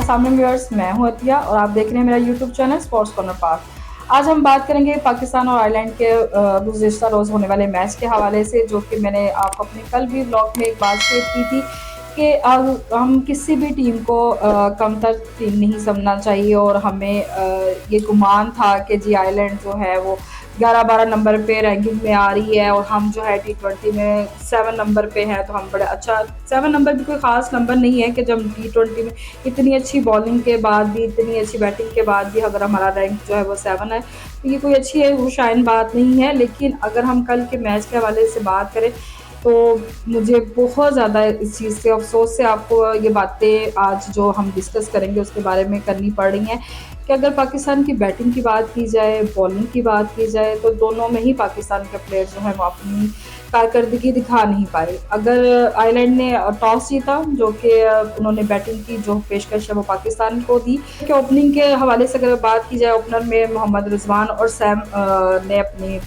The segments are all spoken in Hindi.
अस्सलाम व्यूअर्स, मैं हूं अतिया और आप देख रहे हैं मेरा यूट्यूब चैनल स्पोर्ट्स कॉर्नर पाक। आज हम बात करेंगे पाकिस्तान और आयरलैंड के गुज़िश्ता रोज़ होने वाले मैच के हवाले से, जो कि मैंने आपको अपने कल भी ब्लॉग में एक बात शेयर की थी कि हम किसी भी टीम को कमतर टीम नहीं समझना चाहिए। और हमें ये गुमान था कि जी आयरलैंड जो है वो 11-12 नंबर पे रैंकिंग में आ रही है और हम जो है T20 में 7 नंबर पे हैं, तो हम बड़े अच्छा 7 नंबर भी कोई ख़ास नंबर नहीं है कि जब T20 में इतनी अच्छी बॉलिंग के बाद भी, इतनी अच्छी बैटिंग के बाद भी अगर हमारा रैंक जो है वो 7 है, तो ये कोई अच्छी है वो शाइन बात नहीं है। लेकिन अगर हम कल के मैच के हवाले से बात करें तो मुझे बहुत ज़्यादा इस चीज़ से अफ़सोस से आपको ये बातें आज जो हम डिस्कस करेंगे उसके बारे में करनी पड़ रही हैं कि अगर पाकिस्तान की बैटिंग की बात की जाए, बॉलिंग की बात की जाए, तो दोनों में ही पाकिस्तान के प्लेयर जो हैं वो अपनी कारकर्दगी दिखा नहीं पाए। अगर आयरलैंड ने टॉस जीता, जो कि उन्होंने बैटिंग की जो पेशकश है वो पाकिस्तान को दी। कि ओपनिंग के हवाले से अगर बात की जाए, ओपनर में मोहम्मद रिजवान और सैम ने अपनी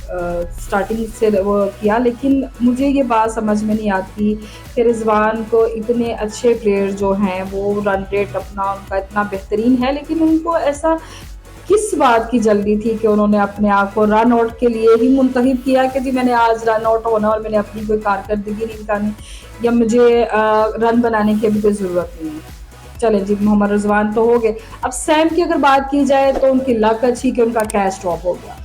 स्टार्टिंग से वो किया, लेकिन मुझे ये बात समझ में नहीं आती कि रिजवान को इतने अच्छे प्लेयर जो हैं वो रन रेट अपना उनका इतना बेहतरीन है, लेकिन उनको ऐसा किस बात की जल्दी थी कि उन्होंने अपने आप को रन आउट के लिए ही मुंतखब किया कि जी मैंने आज रन आउट होना और मैंने अपनी कोई कारकर्दगी नहीं दिखानी या मुझे रन बनाने की अभी कोई ज़रूरत नहीं है। चलें जी, मोहम्मद रिजवान तो हो गए। अब सैम की अगर बात की जाए तो उनकी लक अच्छी कि उनका कैच ड्रॉप हो गया,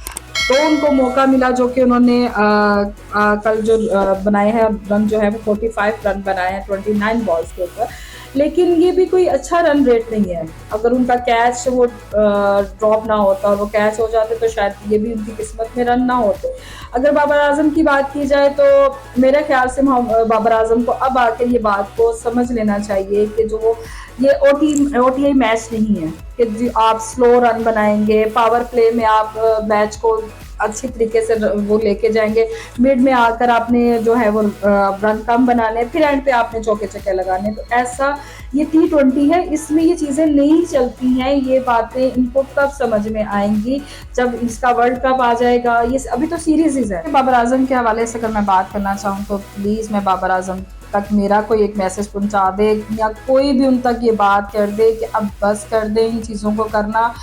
तो उनको मौका मिला जो कि उन्होंने कल जो बनाए हैं रन जो है वो 45 रन बनाए हैं 29 बॉल्स के ऊपर। लेकिन ये भी कोई अच्छा रन रेट नहीं है। अगर उनका कैच वो ड्रॉप ना होता और वो कैच हो जाते तो शायद ये भी उनकी किस्मत में रन ना होते। अगर बाबर आजम की बात की जाए तो मेरे ख्याल से बाबर आजम को अब आकर ये बात को समझ लेना चाहिए कि जो ये ओटीआई मैच नहीं है कि आप स्लो रन बनाएंगे, पावर प्ले में आप मैच को अच्छी तरीके से वो लेके जाएंगे, मिड में आकर आपने जो है वो रन कम बनाने, फिर एंड पे आपने चौके चक्के लगाने। तो ऐसा ये T20 है, इसमें ये चीज़ें नहीं चलती हैं। ये बातें इनको कब समझ में आएंगी, जब इसका वर्ल्ड कप आ जाएगा। ये अभी तो सीरीज है। बाबर आजम के हवाले से अगर मैं बात करना चाहूँ तो प्लीज़ मैं बाबर आजम तक मेरा कोई एक मैसेज पहुंचा दे या कोई भी उन तक ये बात कर दे कि अब बस कर दे इन चीज़ों को करना।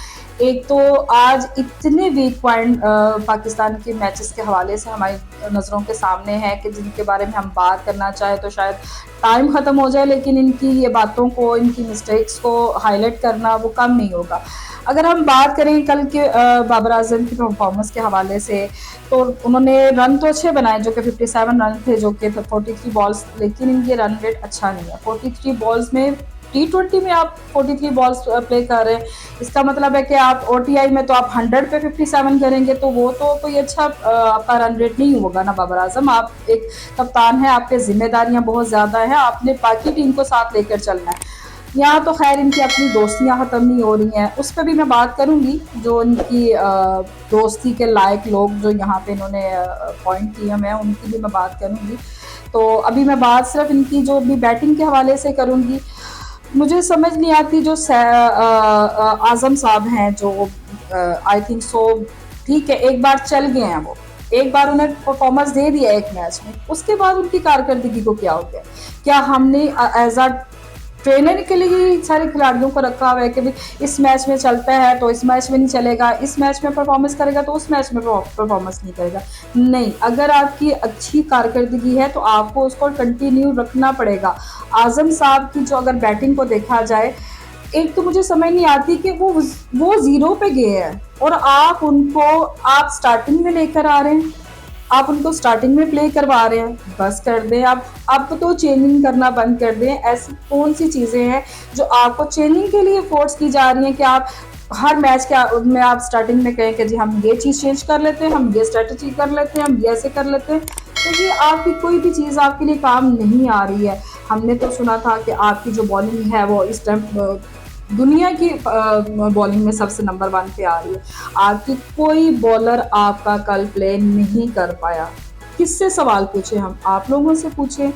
एक तो आज इतने वीक पॉइंट पाकिस्तान के मैचेस के हवाले से हमारी नज़रों के सामने है कि जिनके बारे में हम बात करना चाहें तो शायद टाइम ख़त्म हो जाए, लेकिन इनकी ये बातों को, इनकी मिस्टेक्स को हाईलाइट करना वो कम नहीं होगा। अगर हम बात करें कल के बाबर आजम की परफॉर्मेंस के हवाले से, तो उन्होंने रन तो अच्छे बनाए जो कि 57 रन थे जो कि 43 बॉल्स, लेकिन इनके रन रेट अच्छा नहीं है। 43 बॉल्स में T20 में आप 43 बॉल्स प्ले कर रहे हैं, इसका मतलब है कि आप ODI में तो आप 100 पे 57 करेंगे, तो वो तो कोई अच्छा आपका रन रेट नहीं होगा ना। बाबर आजम, आप एक कप्तान है, आप पे जिम्मेदारियां बहुत ज़्यादा है, आपने बाकी टीम को साथ लेकर चलना है। यहाँ तो खैर इनकी अपनी दोस्तियाँ ख़त्म नहीं हो रही हैं, उस पर भी मैं बात करूँगी। जो इनकी दोस्ती के लायक लोग जो यहाँ पे इन्होंने पॉइंट किए मैं उनकी भी मैं बात करूँगी। तो अभी मैं बात सिर्फ इनकी जो भी बैटिंग के हवाले से करूँगी। मुझे समझ नहीं आती जो आजम साहब हैं, जो आई थिंक सो ठीक है, एक बार चल गए हैं, वो एक बार उन्हें परफॉर्मेंस दे दिया एक मैच में, उसके बाद उनकी कारकर्दगी को क्या हो गया? क्या हमने एज अ ट्रेनर के लिए ही सारे खिलाड़ियों को रखा हुआ है कि भाई इस मैच में चलता है तो इस मैच में नहीं चलेगा, इस मैच में परफॉर्मेंस करेगा तो उस मैच में परफॉर्मेंस नहीं करेगा? नहीं, अगर आपकी अच्छी कारकर्दगी है तो आपको उसको कंटिन्यू रखना पड़ेगा। आजम साहब की जो अगर बैटिंग को देखा जाए, एक तो मुझे समझ नहीं आती कि वो जीरो पे गए हैं और आप स्टार्टिंग में लेकर आ रहे हैं, आप उनको स्टार्टिंग में प्ले करवा रहे हैं। बस कर दें, आप तो चेंजिंग करना बंद कर दें। ऐसी कौन सी चीज़ें हैं जो आपको चेंजिंग के लिए फोर्स की जा रही हैं कि आप हर मैच के में आप स्टार्टिंग में कहें कि जी हम ये चीज़ चेंज कर लेते हैं, हम ये स्ट्रेटजी कर लेते हैं, हम ये ऐसे कर लेते हैं। तो ये आपकी कोई भी चीज़ आपके लिए काम नहीं आ रही है। हमने तो सुना था कि आपकी जो बॉलिंग है वो इस टाइम दुनिया की बॉलिंग में सबसे नंबर 1 पे आ रही है। आपकी कोई बॉलर आपका कल प्ले नहीं कर पाया। किससे सवाल पूछे हम? आप लोगों से पूछे।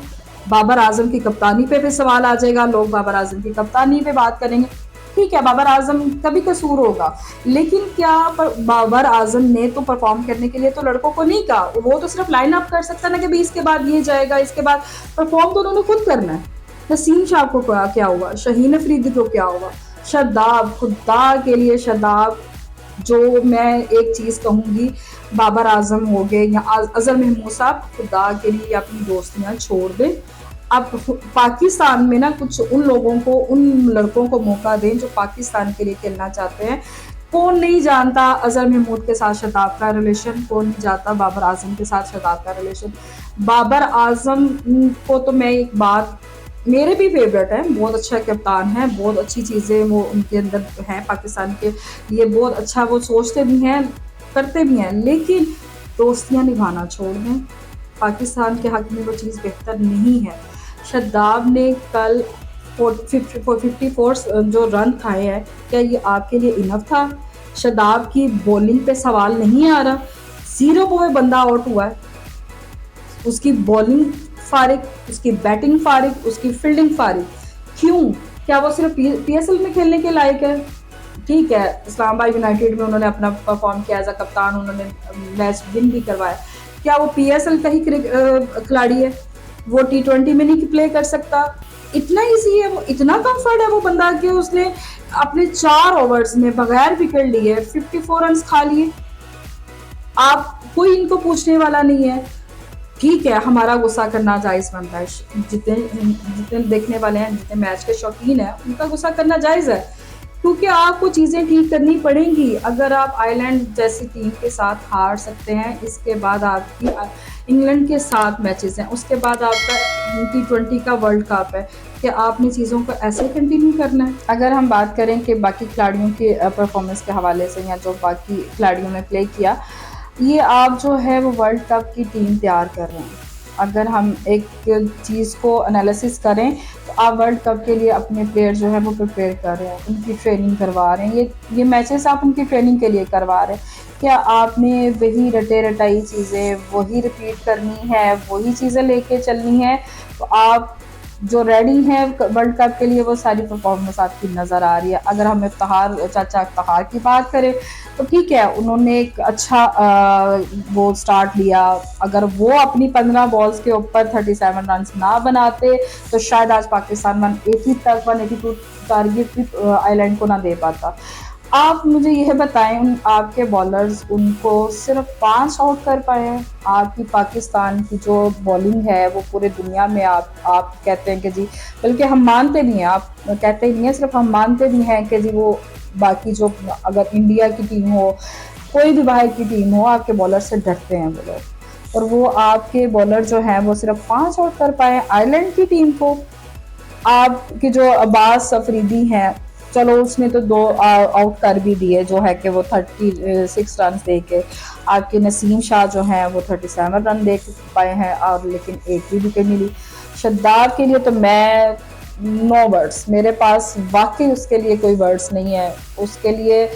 बाबर आजम की कप्तानी पे भी सवाल आ जाएगा, लोग बाबर आजम की कप्तानी पे बात करेंगे। ठीक है, बाबर आजम का भी कसूर होगा, लेकिन क्या बाबर आजम ने तो परफॉर्म करने के लिए तो लड़कों को नहीं कहा, वो तो सिर्फ लाइन अप कर सकता ना कि भाई इसके बाद ये जाएगा, इसके बाद परफॉर्म तो उन्होंने खुद करना है। नसीम शाह को क्या हुआ, शाहीन अफरीदी को क्या हुआ? शादाब, खुदा के लिए शादाब, जो मैं एक चीज़ कहूँगी, बाबर आज़म हो गए या अज़हर महमूद साहब, खुदा के लिए अपनी दोस्तियाँ छोड़ दें। आप पाकिस्तान में ना कुछ उन लोगों को, उन लड़कों को मौका दें जो पाकिस्तान के लिए खेलना चाहते हैं। कौन नहीं जानता अज़हर महमूद के साथ शादाब का रिलेशन, कौन नहीं जानता बाबर आज़म के साथ शादाब का रिलेशन। बाबर आज़म को तो मैं एक बात, मेरे भी फेवरेट हैं, बहुत अच्छा कप्तान है, बहुत अच्छी चीज़ें वो उनके अंदर हैं पाकिस्तान के लिए, बहुत अच्छा वो सोचते भी हैं, करते भी हैं, लेकिन दोस्तियाँ निभाना छोड़ दें। पाकिस्तान के हक में वो चीज़ बेहतर नहीं है। शादाब ने कल 54 जो रन खाए हैं, क्या ये आपके लिए इनफ था? शादाब की बॉलिंग पे सवाल नहीं आ रहा, 0 पे बंदा आउट हुआ है, उसकी बॉलिंग फारिग, उसकी बैटिंग फारिग, उसकी फील्डिंग फारिग। क्यों? क्या वो सिर्फ पीएसएल में खेलने के लायक है? ठीक है, इस्लामाबाद यूनाइटेड में उन्होंने अपना परफॉर्म किया एज अ कप्तान, उन्होंने मैच विन भी करवाया। क्या वो पीएसएल का ही खिलाड़ी है? वो टी20 में नहीं प्ले कर सकता? इतना ईजी है वो, इतना कंफर्ट है वो बंदा कि उसने अपने 4 ओवर्स में बगैर विकेट लिए 54 रन खा लिए। आप, कोई इनको पूछने वाला नहीं है। ठीक है, हमारा गुस्सा करना जायज़ बनता है, जितने जितने देखने वाले हैं, जितने मैच के शौकीन हैं, उनका गुस्सा करना जायज़ है, क्योंकि आपको चीज़ें ठीक करनी पड़ेंगी। अगर आप आयरलैंड जैसी टीम के साथ हार सकते हैं, इसके बाद आपकी इंग्लैंड के साथ मैचेस हैं, उसके बाद आपका टी20 का वर्ल्ड कप है, कि आपने चीज़ों को ऐसे कंटिन्यू करना है। अगर हम बात करें कि बाकी खिलाड़ियों के परफॉर्मेंस के हवाले से, या जो बाकी खिलाड़ियों ने प्ले किया, ये आप जो है वो वर्ल्ड कप की टीम तैयार कर रहे हैं। अगर हम एक चीज़ को एनालिसिस करें, तो आप वर्ल्ड कप के लिए अपने प्लेयर जो है वो प्रिपेयर कर रहे हैं, उनकी ट्रेनिंग करवा रहे हैं, ये मैचेस आप उनकी ट्रेनिंग के लिए करवा रहे हैं। क्या आपने वही रटे रटाई चीज़ें वही रिपीट करनी है, वही चीज़ें लेके चलनी है? तो आप जो रेडी हैं वर्ल्ड कप के लिए, वो सारी परफॉर्मेंस आपकी नज़र आ रही है। अगर हम चाचा इफ्तिखार की बात करें, तो ठीक है, उन्होंने एक अच्छा वो स्टार्ट लिया। अगर वो अपनी 15 बॉल्स के ऊपर 37 रन ना बनाते, तो शायद आज पाकिस्तान 180 तक 182 टारगेट भी आयरलैंड को ना दे पाता। आप मुझे यह बताएं, उन आपके बॉलर्स उनको सिर्फ 5 आउट कर पाए हैं। आपकी पाकिस्तान की जो बॉलिंग है वो पूरे दुनिया में आप कहते हैं कि जी, बल्कि हम मानते भी हैं, आप कहते ही नहीं है, सिर्फ हम मानते भी हैं कि जी वो बाकी जो, अगर इंडिया की टीम हो, कोई भी बाहर की टीम हो, आपके बॉलर से डरते हैं वो लोग, और वो आपके बॉलर जो हैं वो सिर्फ 5 आउट कर पाए आयरलैंड की टीम को। आपके जो अब्बास अफरीदी हैं, चलो उसने तो 2 आउट कर भी दिए, जो है कि वो 36 रन दे के। आपके नसीम शाह जो हैं वो 37 रन दे पाए हैं, और लेकिन एक भी विकेट नहीं ली। शादाब के लिए तो मैं, नो वर्ड्स, मेरे पास वाकई उसके लिए कोई वर्ड्स नहीं है। उसके लिए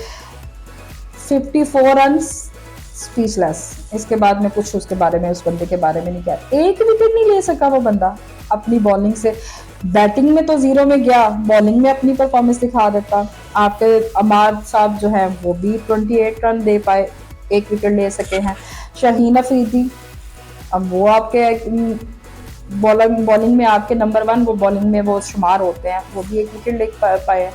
54 रन, स्पीचलेस। इसके बाद में कुछ उसके बारे में, उस बंदे के बारे में नहीं कहा। एक विकेट नहीं ले सका वो बंदा अपनी बॉलिंग से। बैटिंग में तो 0 में गया, बॉलिंग में अपनी परफॉर्मेंस दिखा देता। आपके अमाद साहब जो है वो भी 28 रन दे पाए, एक विकेट ले सके हैं। शाहीन अफरीदी, अब वो आपके बॉलिंग में आपके नंबर 1, वो बॉलिंग में वो शुमार होते हैं, वो भी एक विकेट ले पाए।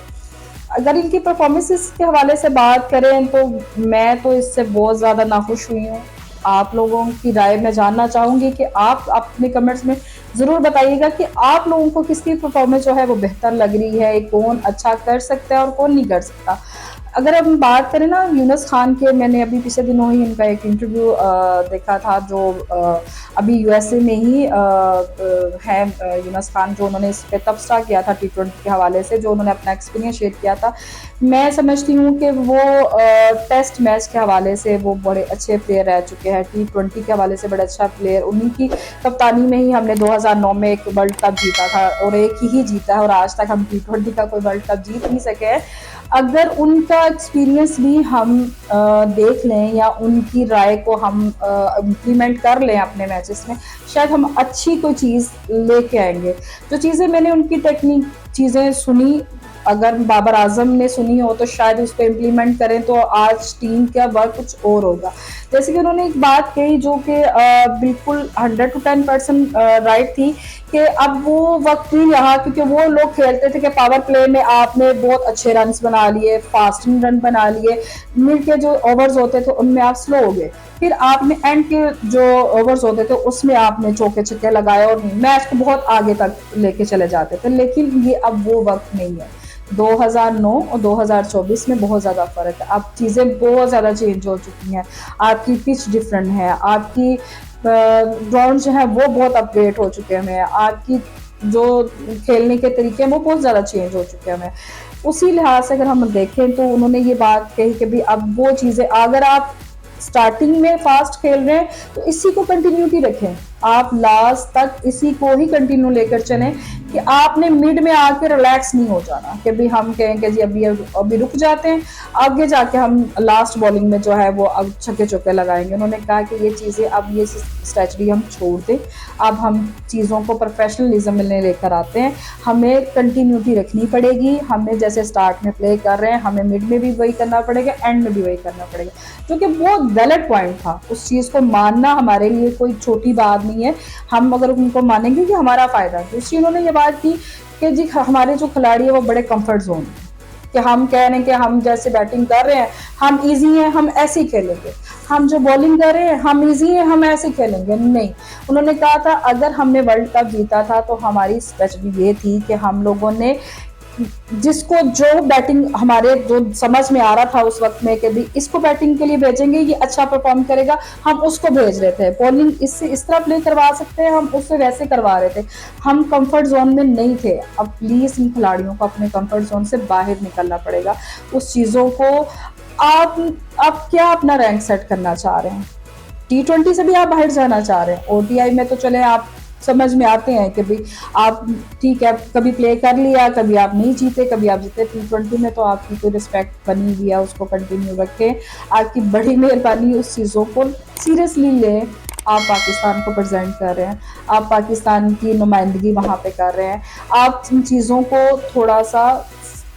अगर इनकी परफॉर्मेंसेस के हवाले से बात करें, तो मैं तो इससे बहुत ज़्यादा नाखुश हुई हूँ। आप लोगों की राय मैं जानना चाहूँगी कि आप अपने कमेंट्स में ज़रूर बताइएगा कि आप लोगों को किसकी परफॉर्मेंस जो है वो बेहतर लग रही है, कौन अच्छा कर सकता है और कौन नहीं कर सकता। अगर हम बात करें ना यूनुस खान के, मैंने अभी पिछले दिनों ही इनका एक इंटरव्यू देखा था, जो अभी यूएसए में ही है यूनुस खान, जो उन्होंने इस पे तबसरा किया था टी20 के हवाले से, जो उन्होंने अपना एक्सपीरियंस शेयर किया था। मैं समझती हूँ कि वो टेस्ट मैच के हवाले से वो बड़े अच्छे प्लेयर रह चुके हैं, टी20 के हवाले से बड़ा अच्छा प्लेयर। उन्हीं की कप्तानी में ही हमने 2009 में एक वर्ल्ड कप जीता था, और एक ही जीता है, और आज तक हम टी20 का कोई वर्ल्ड कप जीत नहीं सके हैं। अगर उनका एक्सपीरियंस भी हम देख लें, या उनकी राय को हम इम्प्लीमेंट कर लें अपने मैचेस में, शायद हम अच्छी कोई चीज़ लेके आएंगे। जो चीज़ें मैंने उनकी टेक्निक चीज़ें सुनी, अगर बाबर आजम ने सुनी हो तो शायद उसको इम्प्लीमेंट करें तो आज टीम का वर्क कुछ और होगा। जैसे कि उन्होंने एक बात कही जो कि बिल्कुल 100 to 10% राइट थी, कि अब वो वक्त नहीं रहा, क्योंकि वो लोग खेलते थे कि पावर प्ले में आपने बहुत अच्छे रन बना लिए, फास्टिंग रन बना लिए, मिड के जो ओवर्स होते थे उनमें आप स्लो हो गए, फिर आपने एंड के जो ओवर्स होते थे उसमें आपने चौके छक्के लगाए और मैच को बहुत आगे तक लेके चले जाते थे। लेकिन ये अब वो वक्त नहीं है। 2009 और 2024 में बहुत ज़्यादा फ़र्क है। अब चीज़ें बहुत ज़्यादा चेंज हो चुकी हैं, आपकी पिच डिफरेंट है, आपकी ग्राउंड जो है वो बहुत अपग्रेड हो चुके हैं, आपकी जो खेलने के तरीके हैं वो बहुत ज़्यादा चेंज हो चुके हैं। उसी लिहाज से अगर हम देखें तो उन्होंने ये बात कही कि भी अब वो चीज़ें, अगर आप स्टार्टिंग में फास्ट खेल रहे हैं तो इसी को कंटिन्यूटी रखें, आप लास्ट तक इसी को ही कंटिन्यू लेकर चलें, कि आपने मिड में आके रिलैक्स नहीं हो जाना कि भी हम कहें कि जी अभी रुक जाते हैं, आगे जाके हम लास्ट बॉलिंग में जो है वो अब छक्के चौके लगाएंगे। उन्होंने कहा कि ये चीज़ें अब ये स्ट्रेटजी हम छोड़ दें, अब हम चीज़ों को प्रोफेशनलिज्म में लेकर आते हैं, हमें कंटिन्यूटी रखनी पड़ेगी, हमें जैसे स्टार्ट में प्ले कर रहे हैं हमें मिड में भी वही करना पड़ेगा, एंड में भी वही करना पड़ेगा, जो कि बहुत गलत पॉइंट था। उस चीज़ को मानना हमारे लिए कोई छोटी बात नहीं है, हम अगर उनको मानेंगे कि हमारा फ़ायदा है। दूसरी उन्होंने ये बात की कि जी हमारे जो खिलाड़ी है वो बड़े कंफर्ट जोन में, कि हम कह रहे हैं कि हम जैसे बैटिंग कर रहे हैं हम इजी हैं, हम ऐसे ही खेलेंगे, हम जो बॉलिंग कर रहे हैं हम इजी हैं, हम ऐसे खेलेंगे। नहीं, उन्होंने कहा था अगर हमने वर्ल्ड कप जीता था तो हमारी स्ट्रेटजी ये थी कि हम लोगों ने जिसको जो बैटिंग हमारे जो समझ में आ रहा था उस वक्त में कि भी इसको बैटिंग के लिए भेजेंगे, ये अच्छा परफॉर्म करेगा, हम उसको भेज रहे थे। बॉलिंग इससे इस तरह प्ले करवा सकते हैं, हम उससे वैसे करवा रहे थे, हम कंफर्ट जोन में नहीं थे। अब प्लीज़ इन खिलाड़ियों को अपने कंफर्ट जोन से बाहर निकलना पड़ेगा। उस चीज़ों को आप क्या अपना रैंक सेट करना चाह रहे हैं, T20 से भी आप बाहर जाना चाह रहे हैं, ODI में तो चले आप समझ में आते हैं कि भाई आप ठीक है कभी प्ले कर लिया, कभी आप नहीं जीते, कभी आप जीते। T20 में तो आपकी कोई रिस्पेक्ट बनी हुई है, उसको कंटिन्यू रखें। आपकी बड़ी मेहरबानी, उस चीज़ों को सीरियसली लें। आप पाकिस्तान को प्रेजेंट कर रहे हैं, आप पाकिस्तान की नुमाइंदगी वहाँ पे कर रहे हैं, आप इन चीज़ों को थोड़ा सा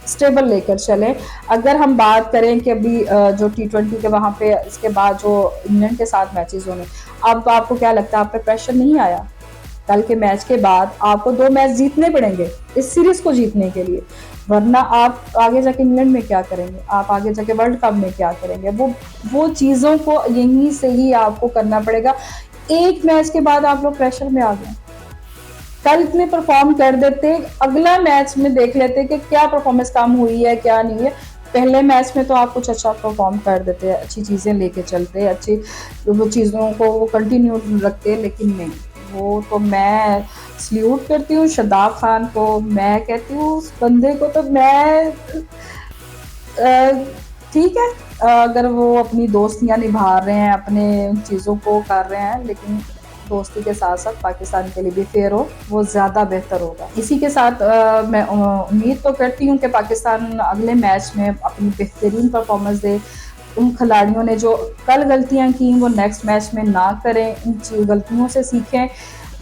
स्टेबल लेकर चलें। अगर हम बात करें कि अभी जो T20 के वहाँ पे इसके बाद जो इंग्लैंड के साथ मैचेस होने, अब आपको क्या लगता है आप पे प्रेशर नहीं आया? कल के मैच के बाद आपको 2 मैच जीतने पड़ेंगे इस सीरीज को जीतने के लिए, वरना आप आगे जाके इंग्लैंड में क्या करेंगे, आप आगे जाके वर्ल्ड कप में क्या करेंगे? वो चीज़ों को यहीं से ही आपको करना पड़ेगा। एक मैच के बाद आप लोग प्रेशर में आ गए, कल इतने परफॉर्म कर देते, अगला मैच में देख लेते कि क्या परफॉर्मेंस कम हुई है क्या नहीं है। पहले मैच में तो आप कुछ अच्छा परफॉर्म कर देते, अच्छी चीज़ें लेके चलते, अच्छी वो चीज़ों को वो कंटिन्यू रखते, लेकिन नहीं। वो तो मैं सल्यूट करती हूँ शादाब खान को, मैं कहती हूँ उस बंदे को तो मैं ठीक है, अगर वो अपनी दोस्तियाँ निभा रहे हैं, अपने उन चीज़ों को कर रहे हैं, लेकिन दोस्ती के साथ साथ पाकिस्तान के लिए भी फेयर हो, वो ज़्यादा बेहतर होगा। इसी के साथ मैं उम्मीद तो करती हूँ कि पाकिस्तान अगले मैच में अपनी बेहतरीन परफॉर्मेंस दे। उन खिलाड़ियों ने जो कल गलतियाँ की वो नेक्स्ट मैच में ना करें, इन गलतियों से सीखें।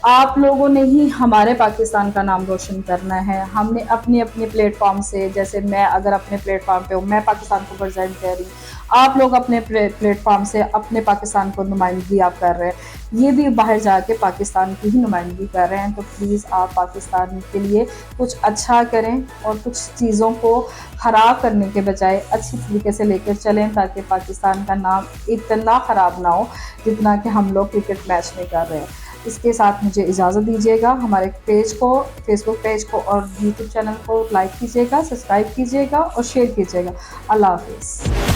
आप लोगों ने ही हमारे पाकिस्तान का नाम रोशन करना है। हमने अपने अपने प्लेटफॉर्म से, जैसे मैं अगर अपने प्लेटफॉर्म पे हूँ, मैं पाकिस्तान को प्रेजेंट कर रही हूँ, आप लोग अपने प्लेटफॉर्म से अपने पाकिस्तान को नुमाइंदगी आप कर रहे हैं, ये भी बाहर जाके पाकिस्तान की ही नुमाइंदगी कर रहे हैं। तो प्लीज़ आप पाकिस्तान के लिए कुछ अच्छा करें और कुछ चीज़ों को ख़राब करने के बजाय अच्छी तरीके से लेकर चलें, ताकि पाकिस्तान का नाम इतना ख़राब ना हो जितना कि हम लोग क्रिकेट मैच में कर रहे हैं। इसके साथ मुझे इजाज़त दीजिएगा। हमारे पेज को, फेसबुक पेज को और यूट्यूब चैनल को लाइक कीजिएगा, सब्सक्राइब कीजिएगा और शेयर कीजिएगा। अल्लाह हाफ़िज़।